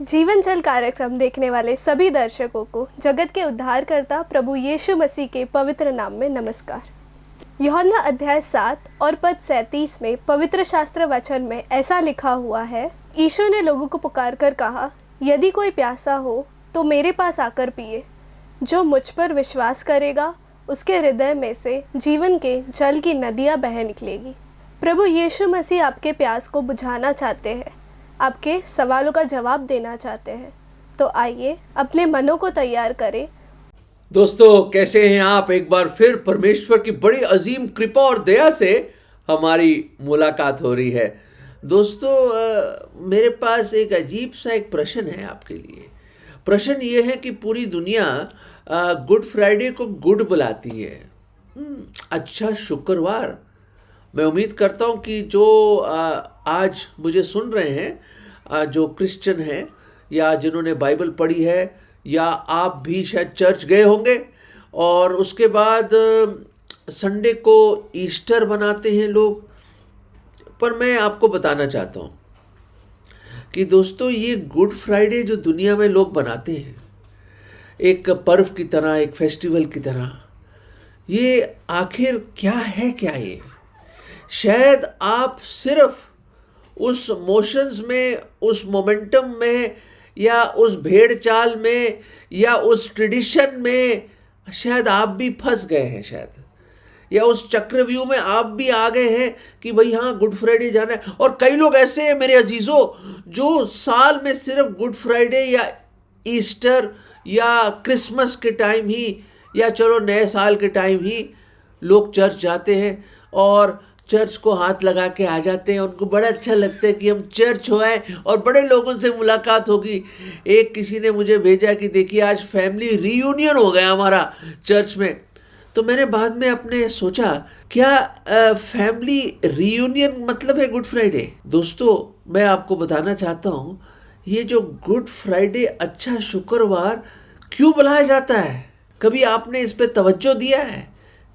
जीवन जल कार्यक्रम देखने वाले सभी दर्शकों को जगत के उद्धारकर्ता प्रभु यीशु मसीह के पवित्र नाम में नमस्कार। यूहन्ना अध्याय 7 और पद 37 में पवित्र शास्त्र वचन में ऐसा लिखा हुआ है, यीशु ने लोगों को पुकार कर कहा, यदि कोई प्यासा हो तो मेरे पास आकर पिए। जो मुझ पर विश्वास करेगा उसके हृदय में से जीवन के जल की नदियाँ बह निकलेगी। प्रभु यीशु मसीह आपके प्यास को बुझाना चाहते हैं, आपके सवालों का जवाब देना चाहते हैं। तो आइए अपने मनों को तैयार करें। दोस्तों, कैसे हैं आप? एक बार फिर परमेश्वर की बड़ी अजीम कृपा और दया से हमारी मुलाकात हो रही है। दोस्तों, मेरे पास एक अजीब सा एक प्रश्न है आपके लिए। प्रश्न ये है कि पूरी दुनिया गुड फ्राइडे को गुड बुलाती है, अच्छा शुक्रवार। मैं उम्मीद करता हूँ कि जो आज मुझे सुन रहे हैं, जो क्रिश्चियन हैं या जिन्होंने बाइबल पढ़ी है, या आप भी शायद चर्च गए होंगे और उसके बाद संडे को ईस्टर मनाते हैं लोग। पर मैं आपको बताना चाहता हूँ कि दोस्तों, ये गुड फ्राइडे जो दुनिया में लोग बनाते हैं एक पर्व की तरह, एक फेस्टिवल की तरह, ये आखिर क्या है? क्या ये शायद आप सिर्फ उस मोशंस में, उस मोमेंटम में, या उस भेड़ चाल में, या उस ट्रेडिशन में शायद आप भी फंस गए हैं शायद, या उस चक्रव्यूह में आप भी आ गए हैं कि भाई हाँ, गुड फ्राइडे जाना है। और कई लोग ऐसे हैं मेरे अजीजों, जो साल में सिर्फ गुड फ्राइडे या ईस्टर या क्रिसमस के टाइम ही, या चलो नए साल के टाइम ही लोग चर्च जाते हैं और चर्च को हाथ लगा के आ जाते हैं। उनको बड़ा अच्छा लगता है कि हम चर्च हो आए और बड़े लोगों से मुलाकात होगी। एक किसी ने मुझे भेजा कि देखिए आज फैमिली रीयूनियन हो गया हमारा चर्च में। तो मैंने बाद में अपने सोचा, क्या फैमिली रीयूनियन मतलब है गुड फ्राइडे? दोस्तों, मैं आपको बताना चाहता हूँ, ये जो गुड फ्राइडे, अच्छा शुक्रवार, क्यों बुलाया जाता है? कभी आपने इस पे तवज्जो दिया है?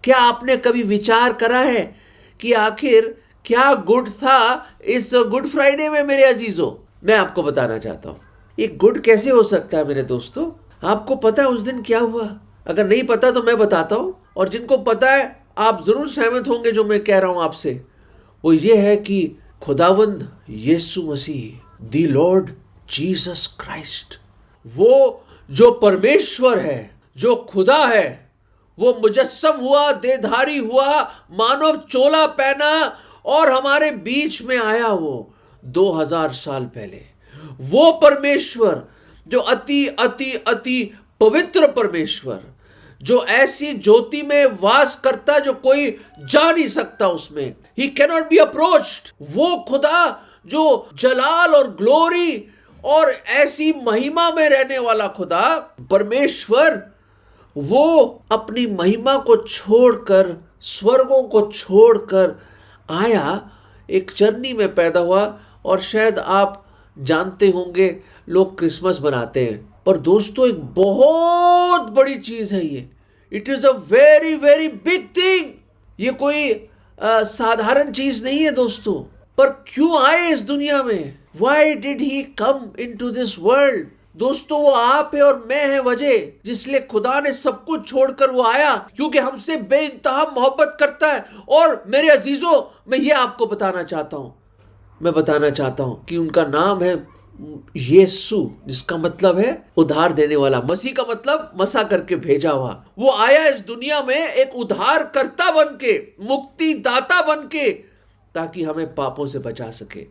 क्या आपने कभी विचार करा है कि आखिर क्या गुड था इस गुड फ्राइडे में? मेरे अजीजों, मैं आपको बताना चाहता हूँ, ये गुड कैसे हो सकता है मेरे दोस्तों। आपको पता है उस दिन क्या हुआ? अगर नहीं पता तो मैं बताता हूँ, और जिनको पता है आप जरूर सहमत होंगे जो मैं कह रहा हूँ आपसे। वो ये है कि खुदावंद यीशु मसीह, द लॉर्ड जीसस क्राइस्ट, वो जो परमेश्वर है, जो खुदा है, वो मुजस्सम हुआ, देहधारी हुआ, मानव चोला पहना और हमारे बीच में आया। वो 2000 साल पहले वो परमेश्वर जो अति अति अति पवित्र परमेश्वर, जो ऐसी ज्योति में वास करता जो कोई जा नहीं सकता उसमें, ही कैनॉट बी अप्रोच्ड। वो खुदा जो जलाल और ग्लोरी और ऐसी महिमा में रहने वाला खुदा परमेश्वर, वो अपनी महिमा को छोड़कर, स्वर्गों को छोड़कर आया, एक चरनी में पैदा हुआ। और शायद आप जानते होंगे लोग क्रिसमस मनाते हैं, पर दोस्तों एक बहुत बड़ी चीज है ये। It is a very very big thing. ये कोई साधारण चीज नहीं है दोस्तों। पर क्यों आए इस दुनिया में? Why did he come into this world? दोस्तों, वो आप है और मैं है वजह जिसलिए खुदा ने सब कुछ छोड़कर वो आया, क्योंकि हमसे बेइंतहा मोहब्बत करता है। और मेरे अजीजों, मैं ये आपको बताना चाहता हूं, कि उनका नाम है यीशु, जिसका मतलब है उद्धार देने वाला। मसीह का मतलब मसा करके भेजा हुआ। वो आया इस दुनिया में एक उद्धारकर्ता बन के, मुक्तिदाता बन के, ताकि हमें पापों से बचा सके।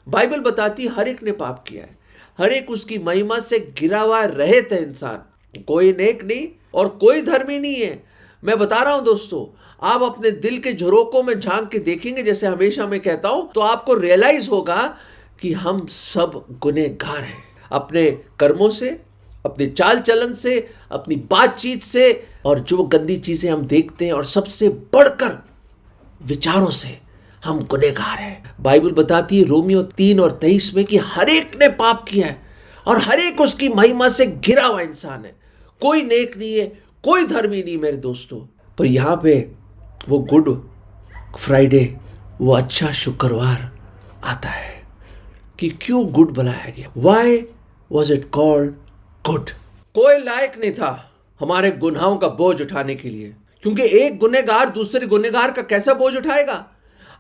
बाइबल बताती हर एक ने पाप किया है, हर एक उसकी महिमा से गिरा हुआ रहित है इंसान। कोई नेक नहीं और कोई धर्मी नहीं है। मैं बता रहा हूं दोस्तों, आप अपने दिल के झरोकों में झांक के देखेंगे, जैसे हमेशा मैं कहता हूं, तो आपको रियलाइज होगा कि हम सब गुनहगार हैं। अपने कर्मों से, अपने चाल चलन से, अपनी बातचीत से, और जो गंदी चीजें हम देखते हैं, और सबसे बढ़कर विचारों से हम गुनहगार हैं। बाइबल बताती है रोमियो 3 और 23 में कि हर एक ने पाप किया है और हर एक उसकी महिमा से घिरा हुआ इंसान है। कोई नेक नहीं है, कोई धर्मी नहीं मेरे दोस्तों। पर यहाँ पे वो गुड फ्राइडे, वो अच्छा शुक्रवार आता है कि क्यों गुड बुलाया गया। Why was it called good. कोई लायक नहीं था हमारे गुनाहों का बोझ उठाने के लिए, क्योंकि एक गुनहगार दूसरे गुनहगार का कैसा बोझ उठाएगा?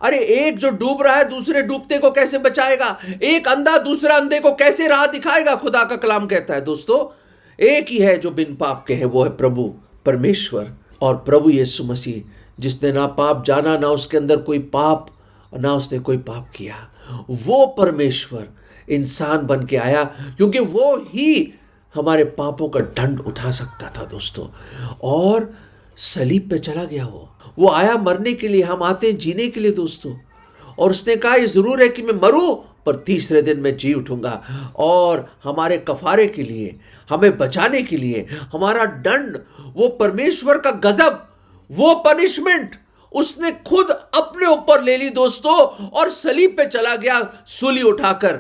अरे एक जो डूब रहा है दूसरे डूबते को कैसे बचाएगा? एक अंधा दूसरा अंधे को कैसे राह दिखाएगा? खुदा का कलाम कहता है दोस्तों, एक ही है जो बिन पाप के है, वो है प्रभु परमेश्वर और प्रभु यीशु मसीह, जिसने ना पाप जाना, ना उसके अंदर कोई पाप, ना उसने कोई पाप किया। वो परमेश्वर इंसान बन के आया, क्योंकि वो ही हमारे पापों का दंड उठा सकता था दोस्तों, और सलीब पे चला गया। वो आया मरने के लिए, हम आते हैं जीने के लिए दोस्तों। और उसने कहा ये जरूर है कि मैं मरूं पर तीसरे दिन मैं जी उठूंगा, और हमारे कफारे के लिए, हमें बचाने के लिए, हमारा दंड, वो परमेश्वर का गजब, वो पनिशमेंट उसने खुद अपने ऊपर ले ली दोस्तों, और सलीब पे चला गया सूली उठाकर,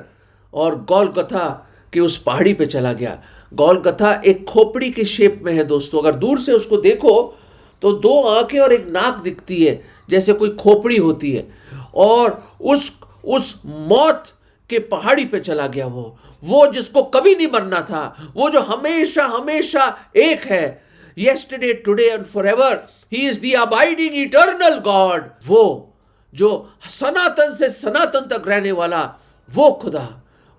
और गोलगथा के उस पहाड़ी पे चला गया। गोलगथा एक खोपड़ी के शेप में है दोस्तों। अगर दूर से उसको देखो तो दो आंखें और एक नाक दिखती है, जैसे कोई खोपड़ी होती है। और उस मौत के पहाड़ी पे चला गया वो जिसको कभी नहीं मरना था, वो जो हमेशा हमेशा एक है, yesterday, today and forever. He is the abiding eternal God. वो जो सनातन से सनातन तक रहने वाला वो खुदा,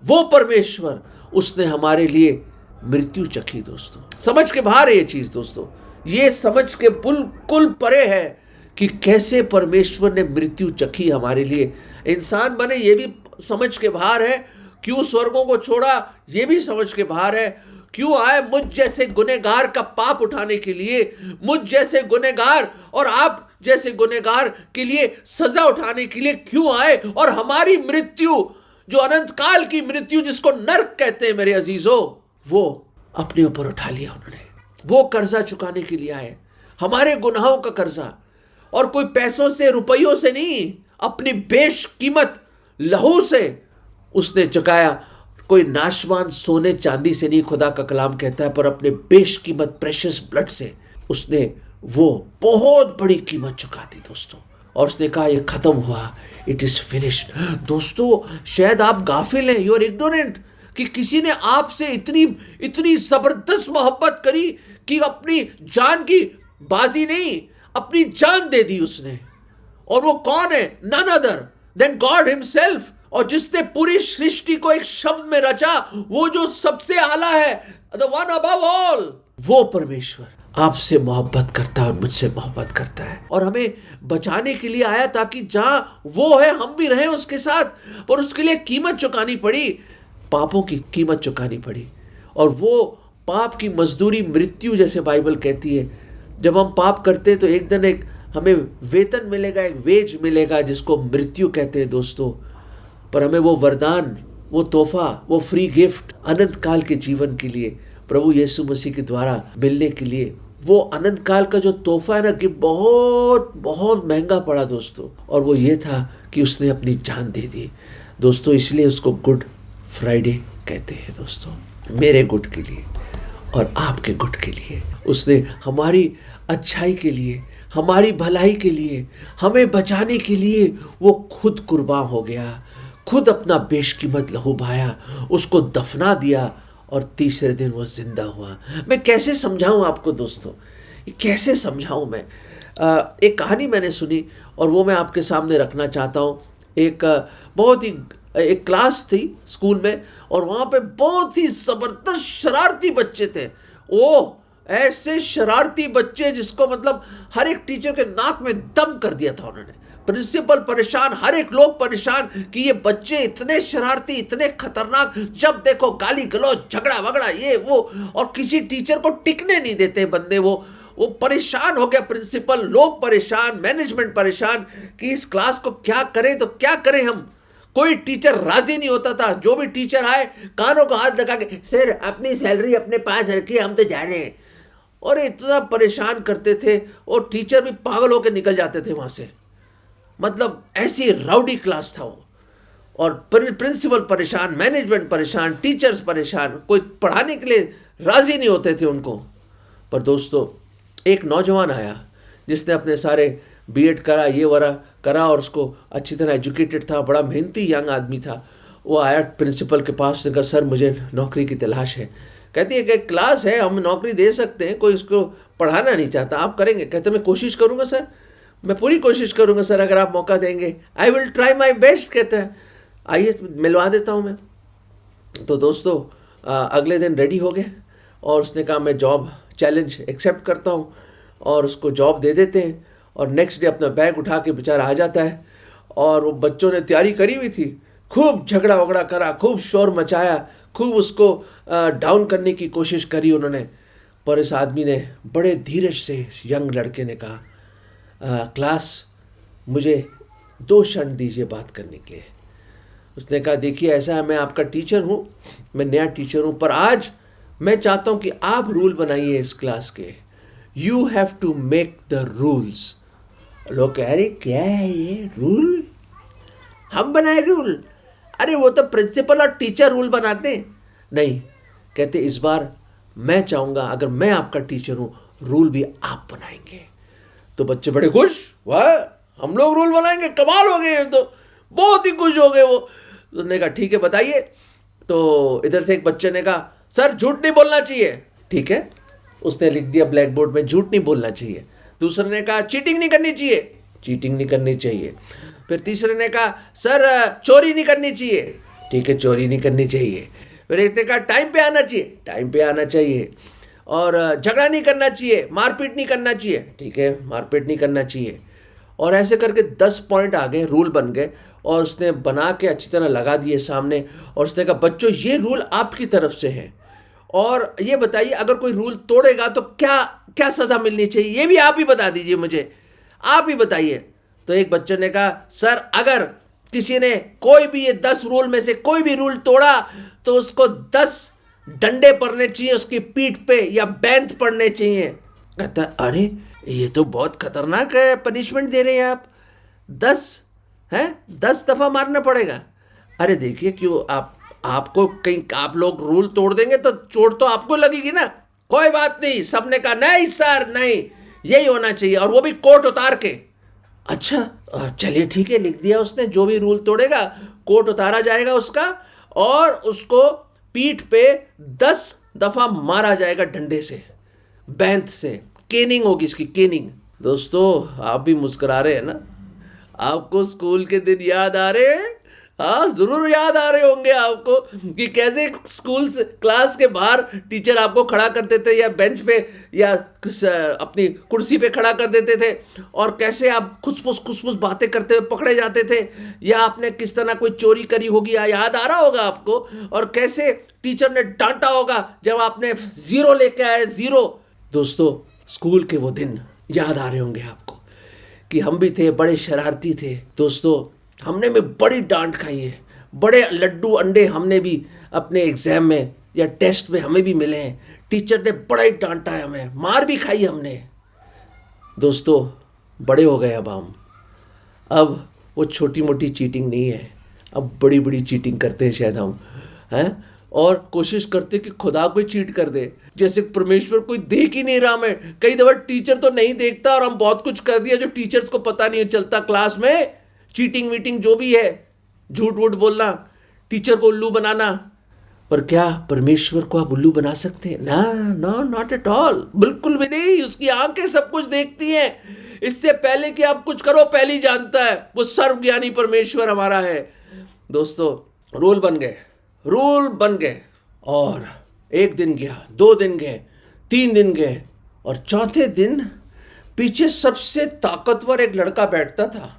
वो परमेश्वर, उसने हमारे लिए मृत्यु चखी दोस्तों। समझ के बाहर है ये चीज दोस्तों, ये समझ के बिल्कुल परे है कि कैसे परमेश्वर ने मृत्यु चखी हमारे लिए। इंसान बने ये भी समझ के बाहर है, क्यों स्वर्गों को छोड़ा ये भी समझ के बाहर है, क्यों आए मुझ जैसे गुनहगार का पाप उठाने के लिए, मुझ जैसे गुनहगार और आप जैसे गुनहगार के लिए सजा उठाने के लिए क्यों आए, और हमारी मृत्यु जो अनंत काल की मृत्यु जिसको नर्क कहते हैं मेरे अजीजों, वो अपने ऊपर उठा लिया उन्होंने। वो कर्जा चुकाने के लिए आए, हमारे गुनाहों का कर्जा, और कोई पैसों से रुपयों से नहीं, अपनी बेशकीमत लहू से उसने चुकाया। कोई नाशवान सोने चांदी से नहीं, खुदा का कलाम कहता है, पर अपने बेशकीमत प्रेशियस ब्लड से उसने वो बहुत बड़ी कीमत चुका दी दोस्तों। और उसने कहा ये खत्म हुआ, इट इज फिनिश्ड। दोस्तों शायद आप गाफिल हैं, यू आर इग्नोरेंट, कि किसी ने आपसे इतनी जबरदस्त मोहब्बत करी कि अपनी जान की बाजी नहीं, अपनी जान दे दी उसने। और वो कौन है? None other than God himself. और जिसने पूरी सृष्टि को एक शब्द में रचा, वो जो सबसे आला है, द वन अबव ऑल, वो परमेश्वर आपसे मोहब्बत करता है और मुझसे मोहब्बत करता है, और हमें बचाने के लिए आया ताकि जहां वो है हम भी रहें उसके साथ। पर उसके लिए कीमत चुकानी पड़ी, पापों की कीमत चुकानी पड़ी। और वो पाप की मजदूरी मृत्यु, जैसे बाइबल कहती है। जब हम पाप करते हैं तो एक दिन एक हमें वेतन मिलेगा, एक वेज मिलेगा, जिसको मृत्यु कहते हैं दोस्तों। पर हमें वो वरदान, वो तोहफा, वो फ्री गिफ्ट अनंत काल के जीवन के लिए प्रभु यीशु मसीह के द्वारा मिलने के लिए, वो अनंत काल का जो तोहफा है ना, कि बहुत बहुत महंगा पड़ा दोस्तों। और वो ये था कि उसने अपनी जान दे दी दोस्तों। इसलिए उसको गुड फ्राइडे कहते हैं दोस्तों। मेरे गुड के लिए और आपके गुड के लिए उसने हमारी अच्छाई के लिए, हमारी भलाई के लिए, हमें बचाने के लिए वो खुद कुर्बान हो गया, खुद अपना बेशकीमत लहू बहाया, उसको दफना दिया, और तीसरे दिन वो जिंदा हुआ। मैं कैसे समझाऊं आपको दोस्तों, कैसे समझाऊं मैं? एक कहानी मैंने सुनी और वो मैं आपके सामने रखना चाहता हूं। एक क्लास थी स्कूल में, और वहाँ पे बहुत ही ज़बरदस्त शरारती बच्चे थे। ओह, ऐसे शरारती बच्चे जिसको मतलब हर एक टीचर के नाक में दम कर दिया था उन्होंने। प्रिंसिपल परेशान, हर एक लोग परेशान कि ये बच्चे इतने शरारती, इतने खतरनाक, जब देखो गाली गलौज, झगड़ा वगड़ा, ये वो, और किसी टीचर को टिकने नहीं देते बंदे। वो परेशान हो गया प्रिंसिपल, लोग परेशान, मैनेजमेंट परेशान कि इस क्लास को क्या करें तो क्या करें हम। कोई टीचर राजी नहीं होता था। जो भी टीचर आए कानों को हाथ लगा के, सर अपनी सैलरी अपने पास रखिए, हम तो जा रहे हैं। और इतना परेशान करते थे, और टीचर भी पागल होकर निकल जाते थे वहाँ से। मतलब ऐसी राउडी क्लास था वो। और प्रिंसिपल परेशान, मैनेजमेंट परेशान, टीचर्स परेशान, कोई पढ़ाने के लिए राजी नहीं होते थे उनको। पर दोस्तों एक नौजवान आया जिसने अपने सारे बीएड करा, ये वरा करा, और उसको अच्छी तरह एजुकेटेड था, बड़ा मेहनती यंग आदमी था। वो आया प्रिंसिपल के पास, उसने कहा सर मुझे नौकरी की तलाश है। कहती है कि क्लास है, हम नौकरी दे सकते हैं, कोई इसको पढ़ाना नहीं चाहता, आप करेंगे? कहते मैं कोशिश करूँगा सर, मैं पूरी कोशिश करूँगा सर, अगर आप मौका देंगे, I will try my best. कहता है आइए मिलवा देता हूँ मैं। तो दोस्तों अगले दिन रेडी हो गए और उसने कहा मैं जॉब चैलेंज एक्सेप्ट करता हूँ, और उसको जॉब दे देते हैं। और नेक्स्ट डे अपना बैग उठा के बेचारा आ जाता है, और वो बच्चों ने तैयारी करी हुई थी, खूब झगड़ा वगड़ा करा, खूब शोर मचाया, खूब उसको डाउन करने की कोशिश करी उन्होंने। पर इस आदमी ने बड़े धीरज से, इस यंग लड़के ने कहा क्लास मुझे 2 क्षण दीजिए बात करने के लिए। उसने कहा देखिए ऐसा है, मैं आपका टीचर हूँ, मैं नया टीचर हूँ, पर आज मैं चाहता हूँ कि आप रूल बनाइए इस क्लास के। You have to make the rules. लोग कह रहे क्या है ये रूल, हम बनाए रूल? अरे वो तो प्रिंसिपल और टीचर रूल बनाते हैं। नहीं, कहते इस बार मैं चाहूँगा, अगर मैं आपका टीचर हूँ, रूल भी आप बनाएंगे। तो बच्चे बड़े खुश, वाह हम लोग रूल बनाएंगे, कमाल हो गए, तो बहुत ही खुश हो गए वो। उसने कहा ठीक है बताइए। तो इधर से एक बच्चे ने कहा सर झूठ नहीं बोलना चाहिए। ठीक है, उसने लिख दिया ब्लैक बोर्ड में झूठ नहीं बोलना चाहिए। दूसरे ने कहा चीटिंग नहीं करनी चाहिए, चीटिंग नहीं करनी चाहिए। फिर तीसरे ने कहा सर चोरी नहीं करनी चाहिए। ठीक है, चोरी नहीं करनी चाहिए। फिर एक ने कहा टाइम पे आना चाहिए, टाइम पे आना चाहिए। और झगड़ा नहीं करना चाहिए, मारपीट नहीं करना चाहिए। ठीक है, मारपीट नहीं करना चाहिए। और ऐसे करके 10 पॉइंट आ गए, रूल बन गए, और उसने बना के अच्छी तरह लगा दिए सामने। और उसने कहा बच्चों ये रूल आपकी तरफ से हैं, और ये बताइए अगर कोई रूल तोड़ेगा तो क्या क्या सज़ा मिलनी चाहिए, ये भी आप ही बता दीजिए मुझे, आप ही बताइए। तो एक बच्चे ने कहा सर अगर किसी ने कोई भी ये 10 रूल में से कोई भी रूल तोड़ा तो उसको 10 डंडे पड़ने चाहिए उसकी पीठ पे, या बैंत पड़ने चाहिए। कहता अरे ये तो बहुत खतरनाक है, पनिशमेंट दे रहे हैं आप, 10 दफ़ा मारना पड़ेगा। अरे देखिए क्यों आपको कहीं आप लोग रूल तोड़ देंगे तो चोट तो आपको लगेगी ना, कोई बात नहीं। सबने कहा नहीं सर नहीं, यही होना चाहिए, और वो भी कोट उतार के। अच्छा चलिए ठीक है, लिख दिया उसने, जो भी रूल तोड़ेगा कोट उतारा जाएगा उसका, और उसको पीठ पे 10 दफ़ा मारा जाएगा डंडे से, बैंत से, केनिंग होगी इसकी, केनिंग। दोस्तों आप भी मुस्कुरा रहे हैं ना, आपको स्कूल के दिन याद आ रहे हैं? हाँ ज़रूर याद आ रहे होंगे आपको कि कैसे स्कूल से क्लास के बाहर टीचर आपको खड़ा करते थे, या बेंच पे, या अपनी कुर्सी पे खड़ा कर देते थे, और कैसे आप खुसफुस बातें करते हुए पकड़े जाते थे, या आपने किस तरह कोई चोरी करी होगी, या याद आ रहा होगा आपको, और कैसे टीचर ने डांटा होगा जब आपने 0 लेके आए, 0। दोस्तों स्कूल के वो दिन याद आ रहे होंगे आपको कि हम भी थे, बड़े शरारती थे। दोस्तों हमने भी बड़ी डांट खाई है, बड़े लड्डू अंडे हमने भी अपने एग्ज़ाम में या टेस्ट में हमें भी मिले हैं। टीचर ने बड़ा ही डांटा है, हमें मार भी खाई हमने। दोस्तों बड़े हो गए अब हम, अब वो छोटी मोटी चीटिंग नहीं है, अब बड़ी बड़ी चीटिंग करते हैं शायद हम, हैं, और कोशिश करते कि खुदा कोई चीट कर दे, जैसे परमेश्वर कोई देख ही नहीं रहा। मैं कई दफ़ा टीचर तो नहीं देखता और हम बहुत कुछ कर दिया जो टीचर्स को पता नहीं चलता क्लास में, चीटिंग वीटिंग जो भी है, झूठ वूठ बोलना, टीचर को उल्लू बनाना। पर क्या परमेश्वर को आप उल्लू बना सकते हैं? ना नो नॉट एट ऑल, बिल्कुल भी नहीं। उसकी आंखें सब कुछ देखती हैं, इससे पहले कि आप कुछ करो पहले ही जानता है। वो सर्वज्ञानी परमेश्वर हमारा है। दोस्तों रूल बन गए, रूल बन गए, और 1 दिन गया, 2 दिन गए, 3 दिन गए, और चौथे दिन पीछे सबसे ताकतवर एक लड़का बैठता था,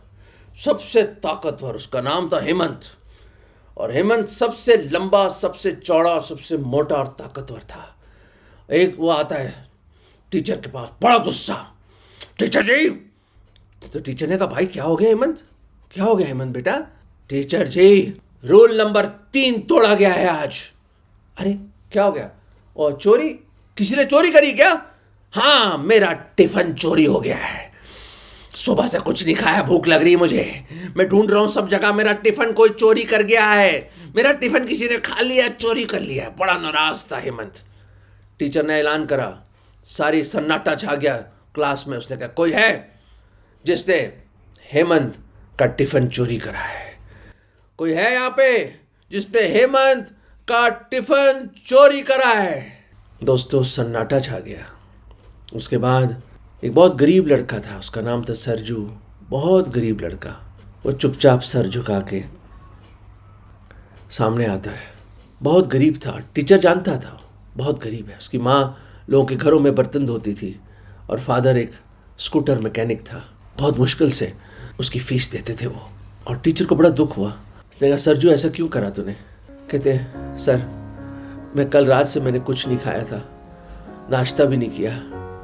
सबसे ताकतवर, उसका नाम था हेमंत। और हेमंत सबसे लंबा, सबसे चौड़ा, सबसे मोटा और ताकतवर था। एक वो आता है टीचर के पास, बड़ा गुस्सा, टीचर जी। तो टीचर ने कहा भाई क्या हो गया हेमंत, क्या हो गया हेमंत बेटा? टीचर जी रूल नंबर 3 तोड़ा गया है आज। अरे क्या हो गया? और चोरी, किसी ने चोरी करी क्या? हाँ मेरा टिफिन चोरी हो गया है, सुबह से कुछ नहीं खाया, भूख लग रही है मुझे, मैं ढूंढ रहा हूं सब जगह, मेरा टिफिन कोई चोरी कर गया है, मेरा टिफिन किसी ने खा लिया, चोरी कर लिया। बड़ा नाराज था हेमंत। टीचर ने ऐलान करा, सारी सन्नाटा छा गया क्लास में। उसने कहा कोई है जिसने हेमंत का टिफिन चोरी करा है? कोई है यहाँ पे जिसने हेमंत का टिफिन चोरी करा है। दोस्तों सन्नाटा छा गया। उसके बाद एक बहुत गरीब लड़का था, उसका नाम था सरजू। बहुत गरीब लड़का। वो चुपचाप सर झुका के सामने आता है। बहुत गरीब था, टीचर जानता था बहुत गरीब है। उसकी माँ लोगों के घरों में बर्तन धोती थी और फादर एक स्कूटर मैकेनिक था। बहुत मुश्किल से उसकी फीस देते थे वो। और टीचर को बड़ा दुख हुआ। उसने कहा सरजू ऐसा क्यों करा तूने? कहते सर मैं कल रात से मैंने कुछ नहीं खाया था, नाश्ता भी नहीं किया।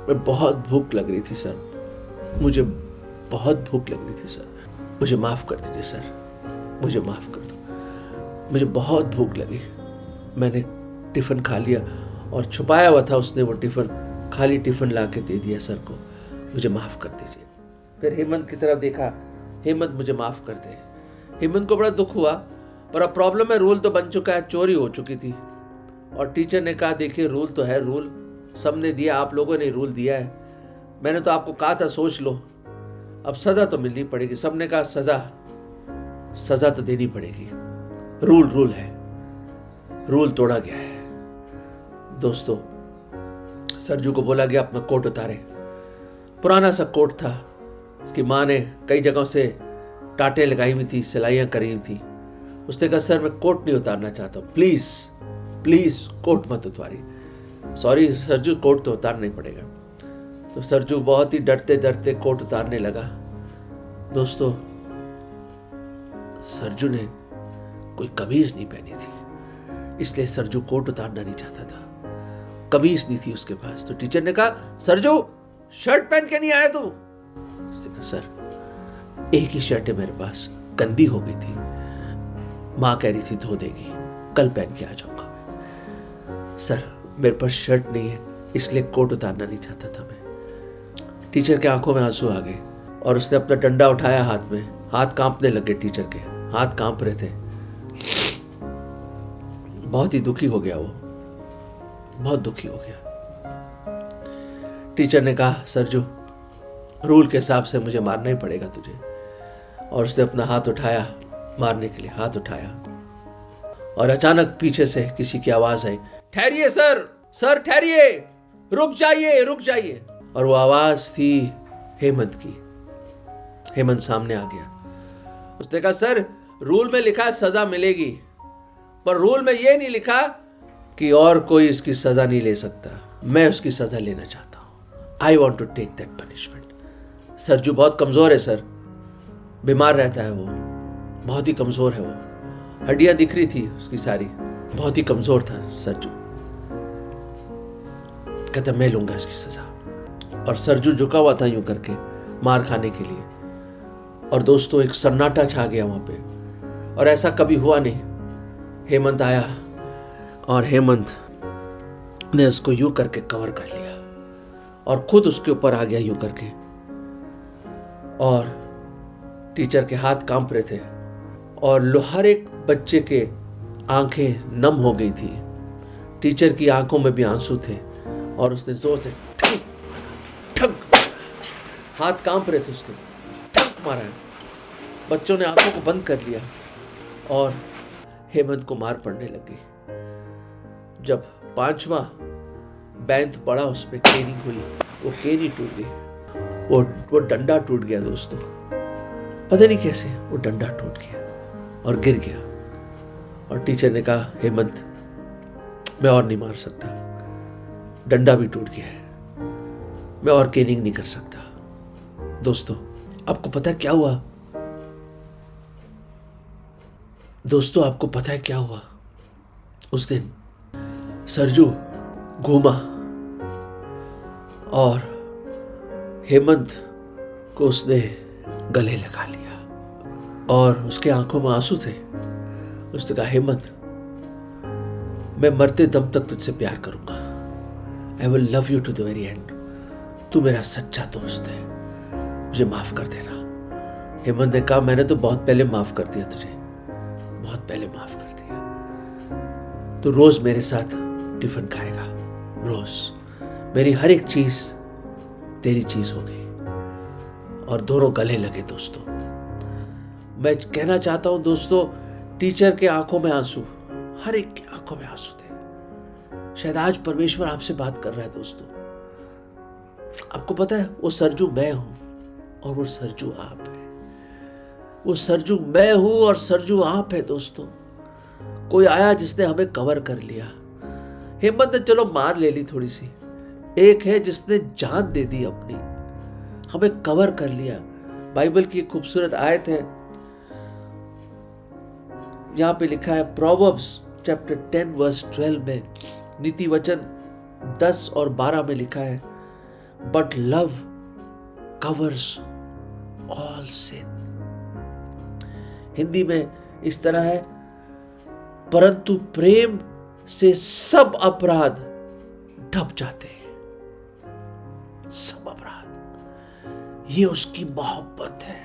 मैं बहुत भूख लग रही थी सर, मुझे बहुत भूख लग रही थी सर, मुझे माफ़ कर दीजिए सर, मुझे माफ़ कर दो, मुझे बहुत भूख लगी। मैंने टिफ़िन खा लिया और छुपाया हुआ था उसने वो टिफ़िन, खाली टिफ़िन ला के दे दिया सर को, मुझे माफ़ कर दीजिए। फिर हेमंत की तरफ देखा, हेमंत मुझे माफ़ कर दे। हेमंत को बड़ा दुख हुआ, पर अब प्रॉब्लम है, रूल तो बन चुका है, चोरी हो चुकी थी। और टीचर ने कहा देखिए रूल तो है, रूल सबने दिया, आप लोगों ने रूल दिया है, मैंने तो आपको कहा था सोच लो, अब सज़ा तो मिलनी पड़ेगी। सबने कहा सज़ा तो देनी पड़ेगी, रूल है, रूल तोड़ा गया है। दोस्तों सरजू को बोला गया अपना कोट उतारे। पुराना सा कोट था, उसकी माँ ने कई जगहों से टाटे लगाई हुई थी, सिलाइयाँ करी हुई थी। उसने कहा सर मैं कोट नहीं उतारना चाहता, प्लीज़ कोट मत उतारी। सॉरी सरजू कोट तो उतारना ही पड़ेगा। तो सरजू बहुत ही डरते डरते कोट उतारने लगा। दोस्तों सरजू ने कोई कमीज नहीं पहनी थी, इसलिए सरजू कोट उतारना नहीं चाहता था। कमीज नहीं थी उसके पास। तो टीचर ने कहा सरजू शर्ट पहन के नहीं आया तू? उसने कहा सर एक ही शर्ट है मेरे पास, गंदी हो गई थी, माँ कह रही थी धो देगी, कल पहन के आ जाऊंगा मैं। सर मेरे पास शर्ट नहीं है, इसलिए कोट उतारना नहीं चाहता था मैं। टीचर के आंखों में आंसू आ गए और उसने अपना डंडा उठाया हाथ में। हाथ कांपने लगे, टीचर के हाथ कांप रहे थे। बहुत ही दुखी हो गया वो, बहुत दुखी हो गया। टीचर ने कहा सरजू रूल के हिसाब से मुझे मारना ही पड़ेगा तुझे। और उसने अपना हाथ उठाया मारने के लिए, हाथ उठाया और अचानक पीछे से किसी की आवाज आई, ठहरिए सर ठहरिए, रुक जाइए। और वो आवाज थी हेमंत की। हेमंत सामने आ गया। उसने कहा सर रूल में लिखा सजा मिलेगी, पर रूल में ये नहीं लिखा कि और कोई इसकी सजा नहीं ले सकता। मैं उसकी सजा लेना चाहता हूं। I want to take that punishment. Sarju बहुत कमजोर है सर, बीमार रहता है वो, बहुत ही कमजोर है वो, हड्डियां दिख रही थी उसकी सारी, बहुत ही कमजोर था सरजू। कहता मैं लूंगा इसकी सजा। और सरजू झुका हुआ था यूं करके मार खाने के लिए। और दोस्तों एक सन्नाटा छा गया वहां पे, और ऐसा कभी हुआ नहीं। हेमंत आया और हेमंत ने उसको यूं करके कवर कर लिया और खुद उसके ऊपर आ गया यूं करके। और टीचर के हाथ कांप रहे थे और हर एक बच्चे के आंखें नम हो गई थी। टीचर की आंखों में भी आंसू थे और उसने जोर से ठग, हाथ कांप रहे थे उसके, ठग मारा। बच्चों ने आंखों को बंद कर लिया और हेमंत को मार पड़ने लगी। जब 5वां बैंत पड़ा उस पर केनी हुई, वो केनी टूट गई, वो डंडा टूट गया दोस्तों। पता नहीं कैसे वो डंडा टूट गया और गिर गया। और टीचर ने कहा हेमंत मैं और नहीं मार सकता, डंडा भी टूट गया है, मैं और केनिंग नहीं कर सकता। दोस्तों आपको पता है क्या हुआ? दोस्तों आपको पता है क्या हुआ? उस दिन सरजू घूमा और हेमंत को उसने गले लगा लिया और उसके आंखों में आंसू थे। उसने कहा हेमंत मैं मरते दम तक तुझसे प्यार करूंगा, I will love you to the very end. तू मेरा सच्चा दोस्त है, मुझे माफ कर देना। हेमंत ने कहा मैंने तो बहुत पहले माफ कर दिया तुझे, बहुत पहले माफ कर दिया। तो रोज मेरे साथ टिफिन खाएगा, रोज। मेरी हर एक चीज तेरी चीज हो गई। और दोनों गले लगे दोस्तों। मैं कहना चाहता हूं दोस्तों, टीचर के आंखों में आंसू, हर एक की आंखों में आंसू थे। शायद आज परमेश्वर आपसे बात कर रहा है दोस्तों। आपको पता है वो सरजू मैं हूं और वो सरजू आप है। वो सरजू मैं हूं और सरजू आप है दोस्तों। कोई आया जिसने हमें कवर कर लिया। हिम्मत ने चलो मार ले ली थोड़ी सी। एक है जिसने जान दे दी अपनी, हमें कवर कर लिया। बाइबल की एक खूबसूरत आयत है, यहां पे लिखा है प्रोवर्ब्स चैप्टर 10 वर्स 12 में, नीति वचन 10 और 12 में लिखा है, बट लव कवर्स ऑल सिन। हिंदी में इस तरह है, परंतु प्रेम से सब अपराध ढक जाते हैं। सब अपराध, ये उसकी मोहब्बत है।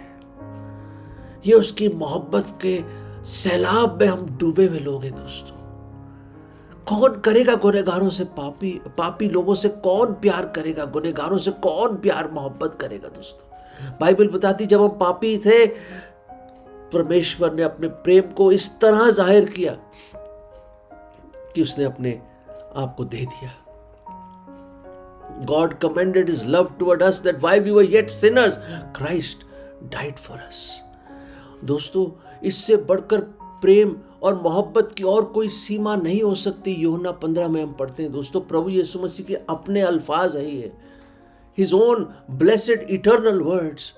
ये उसकी मोहब्बत के सैलाब में हम डूबे हुए लोग हैं दोस्तों। कौन करेगा गुनहगारों से, पापी लोगों से कौन प्यार करेगा? गुनहगारों से कौन प्यार मोहब्बत करेगा दोस्तों? बाइबल बताती जब हम पापी थे, परमेश्वर ने अपने प्रेम को इस तरह जाहिर किया कि उसने अपने आप को दे दिया। God commended his love toward us that while we were yet sinners, Christ died for us. दोस्तों, इससे बढ़कर प्रेम और मोहब्बत की और कोई सीमा नहीं हो सकती। यूहन्ना 15 में हम पढ़ते हैं दोस्तों, प्रभु यीशु मसीह के अपने अल्फाज है ये, his own blessed eternal words.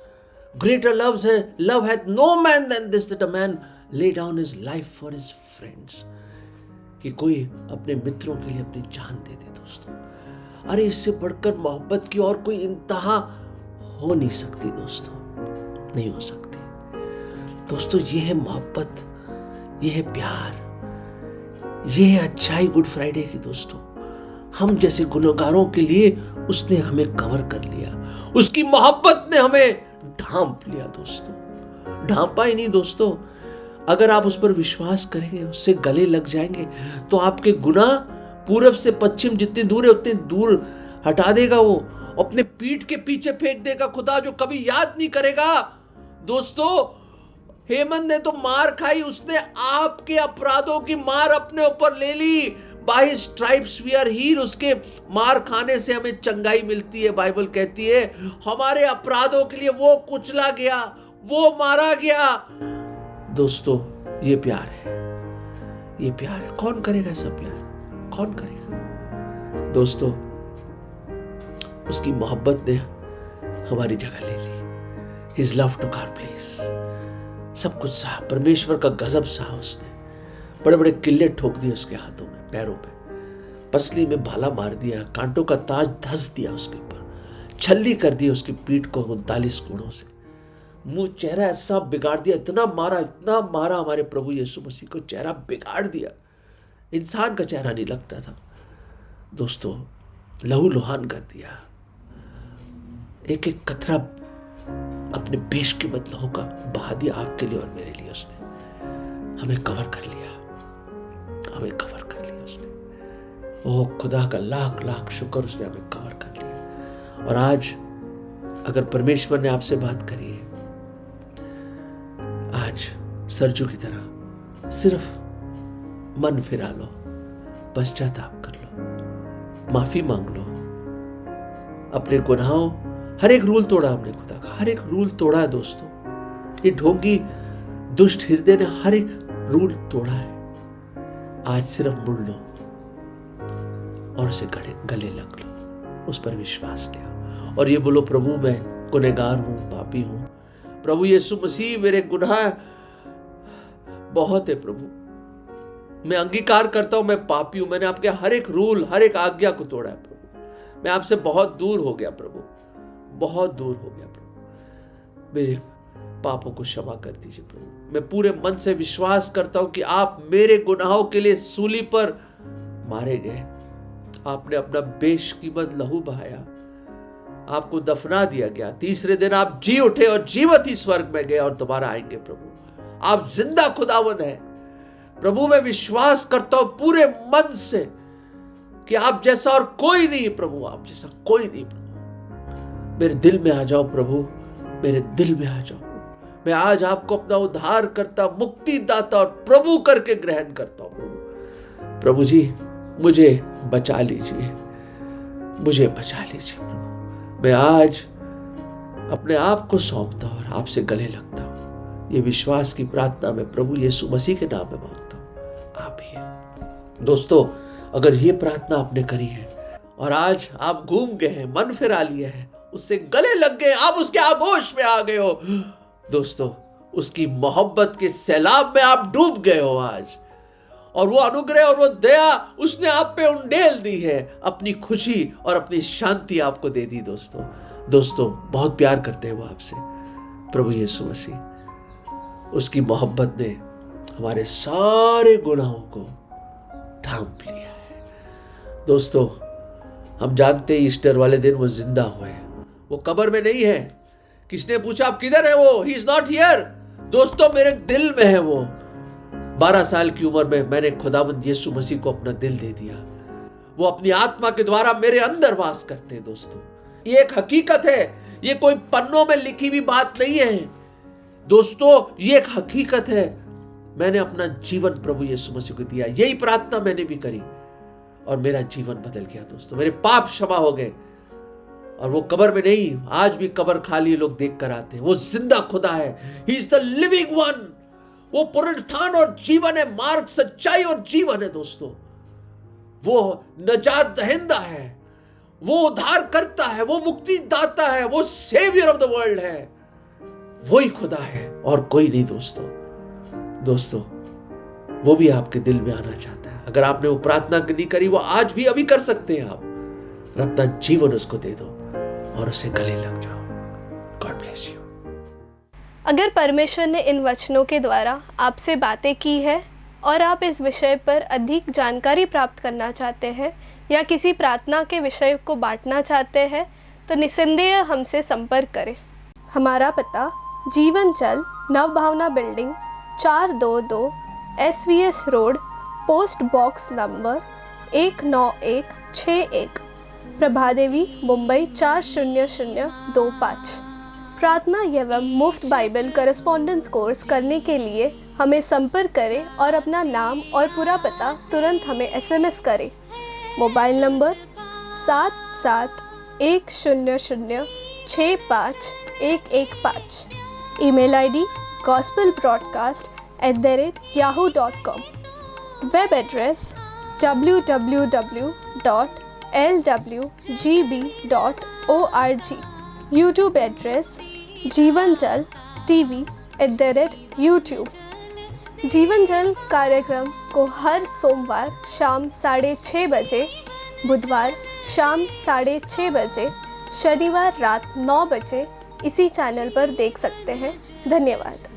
Greater love hath no man than this, that a man lay down his life for his friends. कि कोई अपने मित्रों के लिए अपनी जान दे दे दोस्तों। अरे इससे बढ़कर मोहब्बत की और कोई इंतहा हो नहीं सकती दोस्तों, नहीं हो सकती दोस्तों। ये है मोहब्बत, ये है प्यार, ये है अच्छाई गुड फ्राइडे की दोस्तों। हम जैसे गुनहगारों के लिए उसने हमें कवर कर लिया, उसकी मोहब्बत ने हमें ढांप लिया दोस्तों। ढांपा ही नहीं दोस्तों, अगर आप उस पर विश्वास करेंगे, उससे गले लग जाएंगे, तो आपके गुनाह पूरब से पश्चिम जितनी दूर है उतनी दूर हटा देगा वो, अपने पीठ के पीछे फेंक देगा खुदा, जो कभी याद नहीं करेगा दोस्तों। हेमंत ने तो मार खाई, उसने आपके अपराधों की मार अपने ऊपर ले ली। By his stripes we are healed, उसके मार खाने से हमें चंगाई मिलती है। बाइबल कहती है हमारे अपराधों के लिए वो कुचला गया, वो मारा गया। दोस्तों ये प्यार है, ये प्यार है। कौन करेगा ऐसा प्यार? कौन करेगा दोस्तों? उसकी मोहब्बत ने हमारी जगह ले ली। His love took our place. सब कुछ सहा, परमेश्वर का गजब सहा उसने। बड़े बड़े किले ठोक दिए उसके हाथों में, पैरों पे, पसली में भाला मार दिया, कांटों का ताज धस दिया उसके ऊपर, छल्ली कर दी उसकी पीठ को 39 कोड़ों से, मुंह चेहरा ऐसा बिगाड़ दिया, इतना मारा हमारे प्रभु यीशु मसीह को, चेहरा बिगाड़ दिया। इंसान का चेहरा नहीं लगता था दोस्तों, लहू लुहान कर दिया। एक एक कतरा अपने बेशकीमत लहू का बहा दिया आपके लिए और मेरे लिए। उसने हमें कवर कर लिया, हमें कवर कर लिया उसने। ओह खुदा का लाख लाख शुक्र, उसने हमें कवर कर लिया। और आज अगर परमेश्वर ने आपसे बात करी है, आज सरजू की तरह सिर्फ मन फिरा लो, पश्चाताप कर लो, माफी मांग लो, अपने गुनाहों, हर एक रूल तोड़ा हमने खुदा का, हर एक रूल तोड़ा है दोस्तों। ये ढोंगी दुष्ट हृदय ने हर एक रूल तोड़ा है। आज सिर्फ मुड़ लो और उसे गले लग लो, उस पर विश्वास किया और ये बोलो, प्रभु मैं गुनहगार हूं, पापी हूं, प्रभु यीशु मसीह मेरे गुनाह बहुत है प्रभु, मैं अंगीकार करता हूं मैं पापी हूं, मैंने आपके हर एक रूल, हर एक आज्ञा को तोड़ा है प्रभु, मैं आपसे बहुत दूर हो गया प्रभु, बहुत दूर हो गया प्रभु, मेरे पापों को क्षमा कर दीजिए प्रभु। मैं पूरे मन से विश्वास करता हूं कि आप मेरे गुनाहों के लिए सूली पर मारे गए, आपने अपना बेशकीमत लहू बहाया, आपको दफना दिया गया, तीसरे दिन आप जी उठे और जीवित ही स्वर्ग में गए और दोबारा आएंगे प्रभु। आप जिंदा खुदावंद है प्रभु। मैं विश्वास करता हूं पूरे मन से कि आप जैसा और कोई नहीं प्रभु, आप जैसा कोई नहीं प्रभु। मेरे दिल में आ जाओ प्रभु, मेरे दिल में आ जाओ, मैं आज आपको अपना उद्धार करता, मुक्तिदाता और प्रभु करके ग्रहण करता हूं। प्रभु जी मुझे बचा लीजिए, मुझे बचा लीजिए प्रभु। मैं आज अपने आप को सौंपता हूं और आपसे गले लगता हूं। ये विश्वास की प्रार्थना मैं प्रभु यीशु मसीह के नाम में मांगता हूं, आमीन। दोस्तों, अगर ये प्रार्थना आपने करी है और आज आप घूम गए हैं, मन फिरा लिया है, उससे गले लग गए, आप उसके आगोश में आ गए हो, दोस्तों उसकी मोहब्बत के सैलाब में आप डूब गए हो आज, और वो अनुग्रह और वो दया उसने आप पे उंडेल दी है, अपनी खुशी और अपनी शांति आपको दे दी। दोस्तों बहुत प्यार करते हैं वो आपसे, प्रभु यीशु मसीह। उसकी मोहब्बत ने हमारे सारे गुनाहों को ढांप लिया है। दोस्तों हम जानते हैं ईस्टर वाले दिन वो जिंदा हुए, वो कब्र में नहीं है। किसने पूछा आप किधर है वो? He is not here. दोस्तों मेरे दिल में है वो। 12 साल की उम्र में मैंने खुदावंद यीशु मसीह को अपना दिल दे दिया। वो अपनी आत्मा के द्वारा मेरे अंदर वास करते हैं। दोस्तों ये एक हकीकत है, ये कोई पन्नों में लिखी हुई बात नहीं है। दोस्तों ये एक हकीकत है। मैंने अपना जीवन प्रभु यीशु मसीह को दिया, यही प्रार्थना मैंने भी करी और मेरा जीवन बदल गया। दोस्तों मेरे पाप क्षमा हो गए और वो कब्र में नहीं, आज भी कब्र खाली लोग देख कर आते हैं। वो जिंदा खुदा है, he is the living one. वो पुनरुत्थान और जीवन है, मार्ग, सच्चाई और जीवन है। दोस्तों वो नजात दहिंदा है, वो उद्धार करता है, वो मुक्ति दाता है, वो सेवियर ऑफ द वर्ल्ड है। वही खुदा है और कोई नहीं। दोस्तों वो भी आपके दिल में आना चाहता है। अगर आपने वो प्रार्थना नहीं करी, वो आज भी अभी कर सकते हैं आप। अपना जीवन उसको दे दो और उसे गले लग जाओ। God bless you. अगर परमेश्वर ने इन वचनों के द्वारा आपसे बातें की है और आप इस विषय पर अधिक जानकारी प्राप्त करना चाहते हैं या किसी प्रार्थना के विषय को बांटना चाहते हैं तो निस्संदेह हमसे संपर्क करें। हमारा पता जीवन जल नवभावना building 422 SVS road, post box number 19161, Prabhadevi, Mumbai 40025। प्रार्थना एवं मुफ्त बाइबल करस्पॉन्डेंस कोर्स करने के लिए हमें संपर्क करें और अपना नाम और पूरा पता तुरंत हमें SMS करें। Mobile number 7710065115। Email ID gospelbroadcast@yahoo.com। Web address www.lwgb.org। YouTube address जीवन जल TV@YouTube। जीवन जल कार्यक्रम को हर सोमवार शाम 6:30 बजे, बुधवार शाम 6:30 बजे, शनिवार रात 9 बजे इसी चैनल पर देख सकते हैं। धन्यवाद।